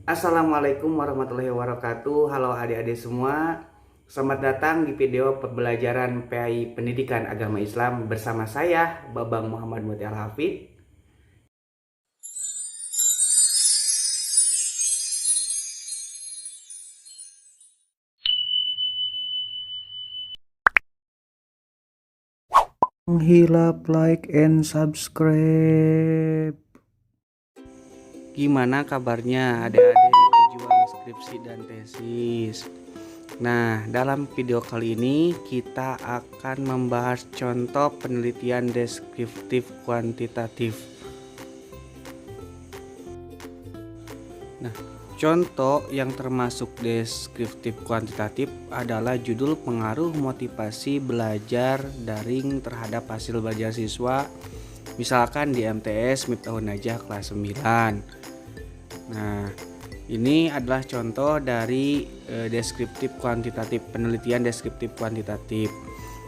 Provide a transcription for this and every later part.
Assalamualaikum warahmatullahi wabarakatuh. Halo adik-adik semua. Selamat datang di video pembelajaran PAI Pendidikan Agama Islam bersama saya Babang Muhammad Mutiar Hafid. Hilap, like, and subscribe. Gimana kabarnya adik-adik pejuang skripsi dan tesis? Nah, dalam video kali ini kita akan membahas contoh penelitian deskriptif kuantitatif. Nah, contoh yang termasuk deskriptif kuantitatif adalah judul pengaruh motivasi belajar daring terhadap hasil belajar siswa, misalkan di MTS Miftahun Najah kelas 9. Nah, ini adalah contoh dari deskriptif kuantitatif, penelitian deskriptif kuantitatif.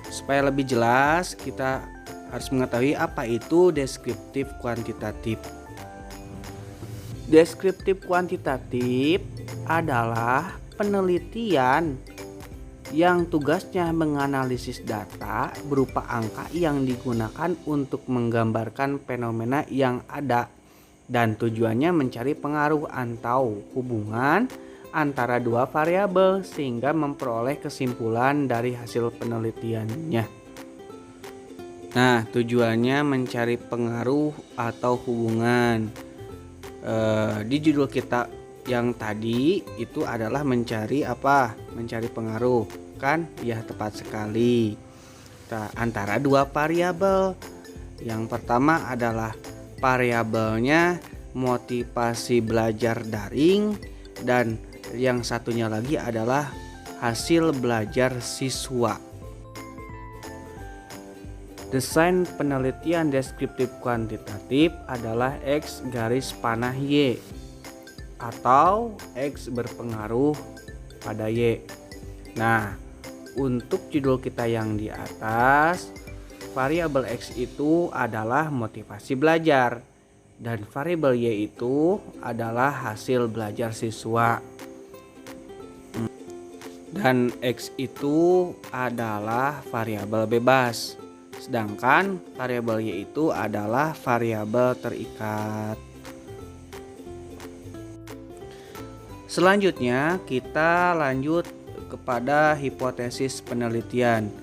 Supaya lebih jelas, kita harus mengetahui apa itu deskriptif kuantitatif. Deskriptif kuantitatif adalah penelitian yang tugasnya menganalisis data berupa angka yang digunakan untuk menggambarkan fenomena yang ada dan tujuannya mencari pengaruh atau hubungan antara dua variabel sehingga memperoleh kesimpulan dari hasil penelitiannya. Nah, tujuannya mencari pengaruh atau hubungan. Di judul kita yang tadi itu adalah mencari apa? Mencari pengaruh, kan? Ya, tepat sekali. Antara dua variabel. Yang pertama adalah variabelnya motivasi belajar daring dan yang satunya lagi adalah hasil belajar siswa. Desain penelitian deskriptif kuantitatif adalah X garis panah Y atau X berpengaruh pada Y. Nah, untuk judul kita yang di atas, variabel X itu adalah motivasi belajar dan variabel Y itu adalah hasil belajar siswa. Dan X itu adalah variabel bebas. Sedangkan variabel Y itu adalah variabel terikat. Selanjutnya kita lanjut kepada hipotesis penelitian.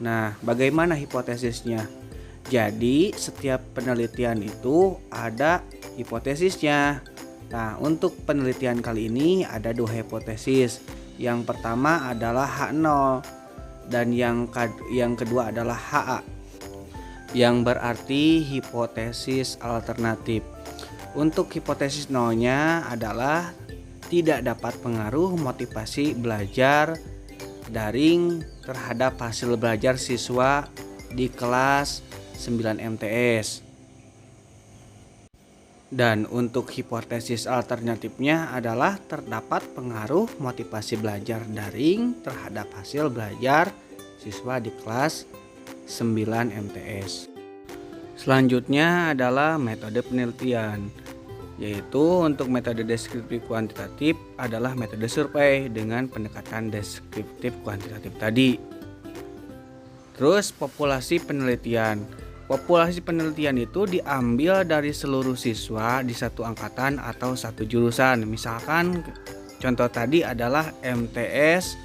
Nah, bagaimana hipotesisnya? Jadi setiap penelitian itu ada hipotesisnya. Nah, untuk penelitian kali ini ada dua hipotesis. Yang pertama adalah H0 dan yang kedua adalah HA, yang berarti hipotesis alternatif. Untuk hipotesis nolnya adalah tidak dapat pengaruh motivasi belajar daring terhadap hasil belajar siswa di kelas 9 MTS. Dan untuk hipotesis alternatifnya adalah terdapat pengaruh motivasi belajar daring terhadap hasil belajar siswa di kelas 9 MTS. Selanjutnya adalah metode penelitian, yaitu untuk metode deskriptif kuantitatif adalah metode survei dengan pendekatan deskriptif kuantitatif tadi. Terus populasi penelitian. Populasi penelitian itu diambil dari seluruh siswa di satu angkatan atau satu jurusan. Misalkan contoh tadi adalah MTS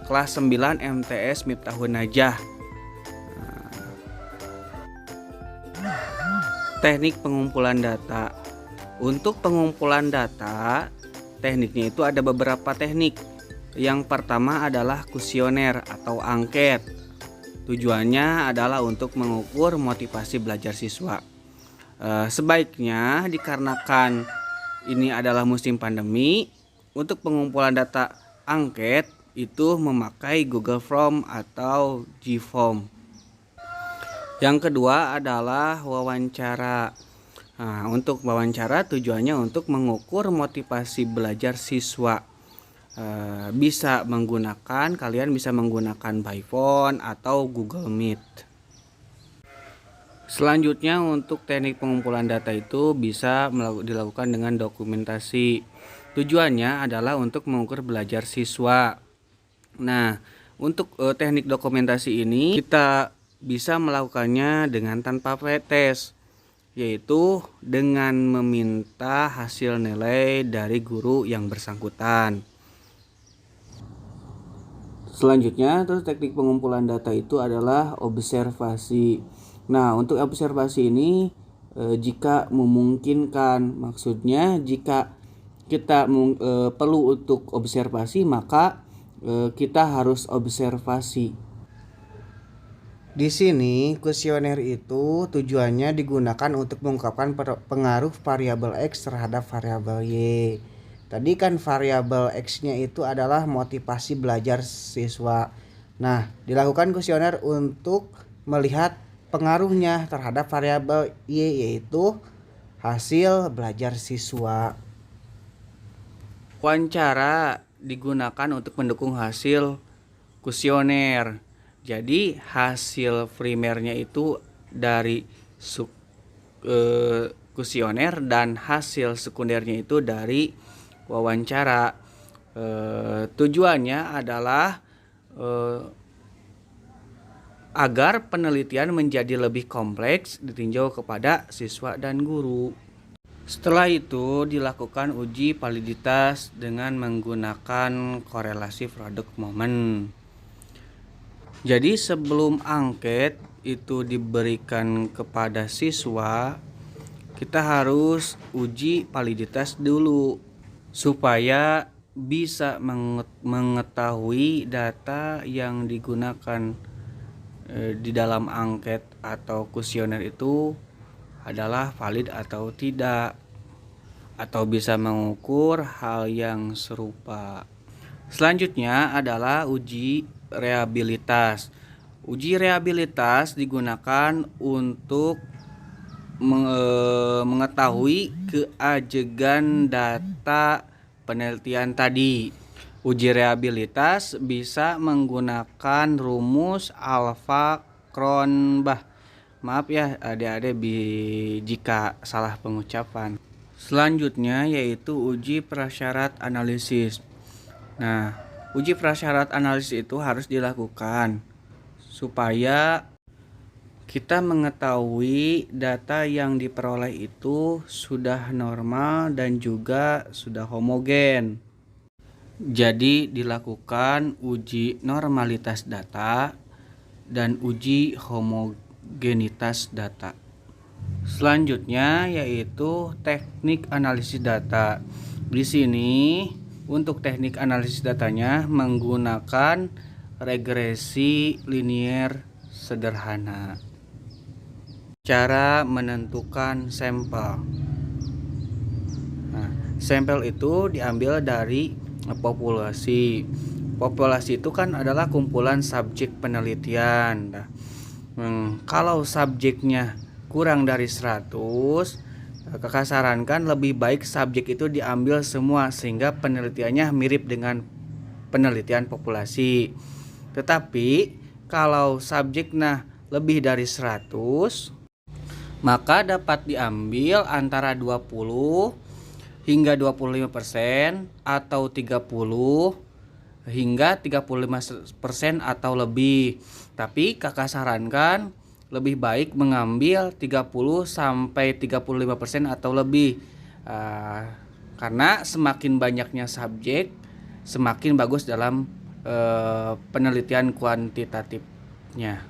kelas 9 MTS Miftahun Najah. Teknik pengumpulan data. Untuk pengumpulan data, tekniknya itu ada beberapa teknik. Yang pertama adalah kuesioner atau angket. Tujuannya adalah untuk mengukur motivasi belajar siswa. Sebaiknya dikarenakan ini adalah musim pandemi, untuk pengumpulan data angket itu memakai Google Form atau Gform. Yang kedua adalah wawancara. Nah, untuk wawancara tujuannya untuk mengukur motivasi belajar siswa. Kalian bisa menggunakan by phone atau Google Meet. Selanjutnya untuk teknik pengumpulan data itu bisa dilakukan dengan dokumentasi. Tujuannya adalah untuk mengukur belajar siswa. Nah, untuk teknik dokumentasi ini kita bisa melakukannya dengan tanpa pretest, yaitu dengan meminta hasil nilai dari guru yang bersangkutan. Selanjutnya, terus teknik pengumpulan data itu adalah observasi. Nah, untuk observasi ini jika memungkinkan, maksudnya jika kita perlu untuk observasi, maka kita harus observasi. Di sini kuesioner itu tujuannya digunakan untuk mengungkapkan pengaruh variabel X terhadap variabel Y. Tadi kan variabel X-nya itu adalah motivasi belajar siswa. Nah, dilakukan kuesioner untuk melihat pengaruhnya terhadap variabel Y, yaitu hasil belajar siswa. Wawancara digunakan untuk mendukung hasil kuesioner. Jadi hasil primernya itu dari kuesioner dan hasil sekundernya itu dari wawancara. Tujuannya adalah agar penelitian menjadi lebih kompleks ditinjau kepada siswa dan guru. Setelah itu dilakukan uji validitas dengan menggunakan korelasi produk momen. Jadi sebelum angket itu diberikan kepada siswa, kita harus uji validitas dulu supaya bisa mengetahui data yang digunakan di dalam angket atau kuesioner itu adalah valid atau tidak, atau bisa mengukur hal yang serupa. Selanjutnya adalah uji reabilitas. Uji reabilitas digunakan untuk mengetahui keajegan data penelitian tadi. Uji reabilitas bisa menggunakan rumus Alpha-Cronbach. Maaf ya adik-adik jika salah pengucapan. Selanjutnya yaitu uji prasyarat analisis. Nah, uji prasyarat analisis itu harus dilakukan supaya kita mengetahui data yang diperoleh itu sudah normal dan juga sudah homogen. Jadi dilakukan uji normalitas data dan uji homogenitas data. Selanjutnya yaitu teknik analisis data. Di sini untuk teknik analisis datanya menggunakan regresi linier sederhana. Cara menentukan sampel. Nah, sampel itu diambil dari populasi. Populasi itu kan adalah kumpulan subjek penelitian. Nah, kalau subjeknya kurang dari 100, kakak sarankan lebih baik subjek itu diambil semua sehingga penelitiannya mirip dengan penelitian populasi. Tetapi kalau subjeknya lebih dari 100, maka dapat diambil antara 20 hingga 25% atau 30 hingga 35% atau lebih. Tapi kakak sarankan lebih baik mengambil 30 sampai 35% atau lebih. Karena semakin banyaknya subjek, semakin bagus dalam penelitian kuantitatifnya.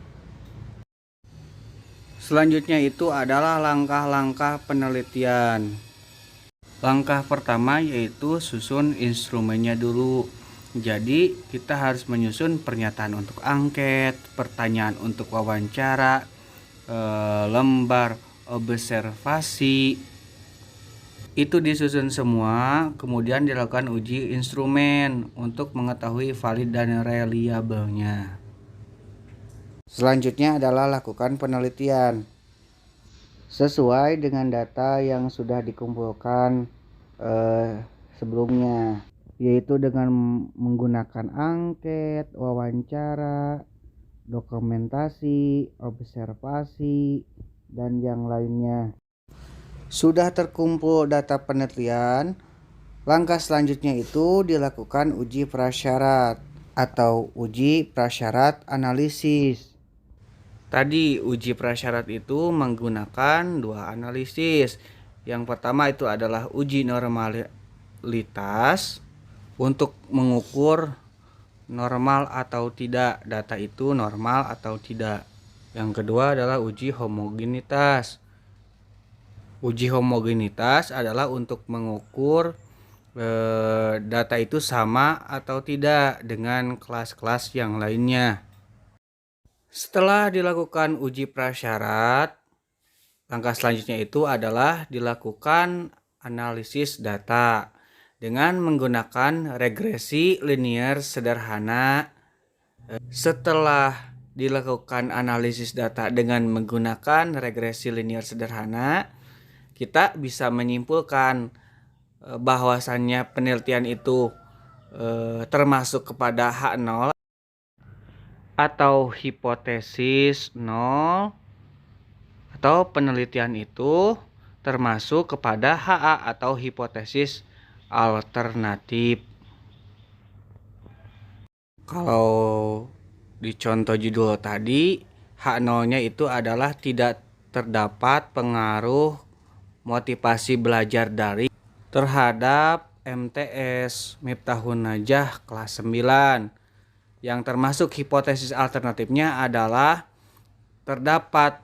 Selanjutnya itu adalah langkah-langkah penelitian. Langkah pertama yaitu susun instrumennya dulu. Jadi kita harus menyusun pernyataan untuk angket, pertanyaan untuk wawancara, lembar observasi. Itu disusun semua, kemudian dilakukan uji instrumen untuk mengetahui valid dan reliabelnya. Selanjutnya adalah lakukan penelitian sesuai dengan data yang sudah dikumpulkan sebelumnya, yaitu dengan menggunakan angket, wawancara, dokumentasi, observasi, dan yang lainnya. Sudah terkumpul data penelitian, Langkah selanjutnya itu dilakukan uji prasyarat atau uji prasyarat analisis. Tadi uji prasyarat itu menggunakan dua analisis. Yang pertama itu adalah uji normalitas untuk mengukur normal atau tidak, data itu normal atau tidak. Yang kedua adalah uji homogenitas. Uji homogenitas adalah untuk mengukur data itu sama atau tidak dengan kelas-kelas yang lainnya. Setelah dilakukan uji prasyarat, langkah selanjutnya itu adalah dilakukan analisis data dengan menggunakan regresi linear sederhana. Setelah dilakukan analisis data dengan menggunakan regresi linear sederhana, kita bisa menyimpulkan bahwasannya penelitian itu termasuk kepada H0 atau hipotesis 0, atau penelitian itu termasuk kepada HA atau hipotesis alternatif. Kalau di contoh judul tadi, H0-nya itu adalah tidak terdapat pengaruh motivasi belajar daring terhadap MTS Miftahun Najah kelas 9. Yang termasuk hipotesis alternatifnya adalah terdapat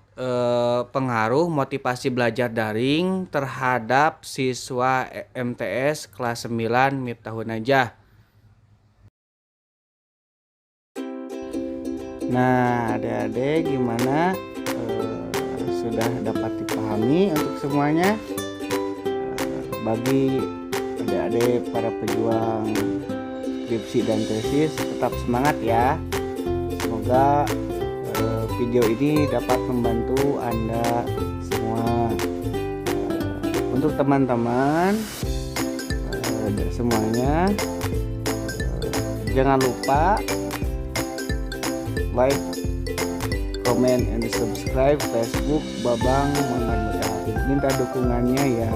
pengaruh motivasi belajar daring terhadap siswa MTS kelas 9 Miftahun Najah. Nah, adik-adik gimana? Sudah dapat dipahami untuk semuanya? Bagi adik-adik para pejuang skripsi dan tesis, tetap semangat ya. Semoga video ini dapat membantu Anda semua. Untuk teman-teman semuanya, jangan lupa like, comment, and subscribe Facebook Babang Muhammad Mutahafidz. Minta dukungannya ya.